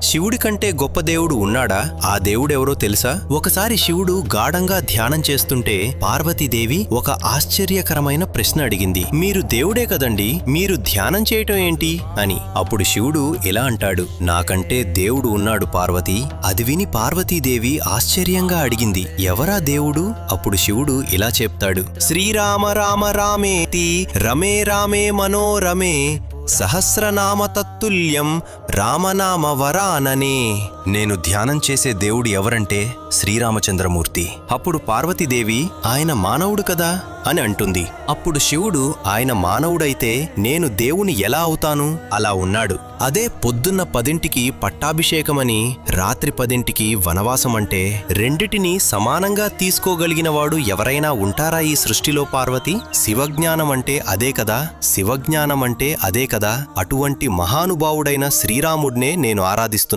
శివుడి కంటే గొప్ప దేవుడు ఉన్నాడా? ఆ దేవుడెవరో తెలుసా? ఒకసారి శివుడు గాఢంగా ధ్యానం చేస్తుంటే పార్వతీదేవి ఒక ఆశ్చర్యకరమైన ప్రశ్న అడిగింది. మీరు దేవుడే కదండి, మీరు ధ్యానం చేయటం ఏంటి అని. అప్పుడు శివుడు ఇలా అంటాడు, నాకంటే దేవుడు ఉన్నాడు పార్వతి. అది విని పార్వతీదేవి ఆశ్చర్యంగా అడిగింది, ఎవరా దేవుడు? అప్పుడు శివుడు ఇలా చెప్తాడు, శ్రీరామ రామ రామేతి రమే రామే మనోరమే సహస్రనామ తత్తుల్యం రామనామ వరాననే. నేను ధ్యానం చేసే దేవుడు ఎవరంటే శ్రీరామచంద్రమూర్తి. అప్పుడు పార్వతీదేవి, ఆయన మానవుడు కదా అని అంటుంది. అప్పుడు శివుడు, ఆయన మానవుడైతే నేను దేవుని ఎలా అవుతాను? అలా ఉన్నాడు. అదే పొద్దున్న 10ంటికి పట్టాభిషేకమని రాత్రి 10ంటికి వనవాసం అంటే రెండిటినీ సమానంగా తీసుకోగలిగినవాడు ఎవరైనా ఉంటారా ఈ సృష్టిలో పార్వతి? శివజ్ఞానం అంటే అదే కదా, శివజ్ఞానం అంటే అదే కదా. అటువంటి మహానుభావుడైన శ్రీరాముడినే నేను ఆరాధిస్తున్నాను.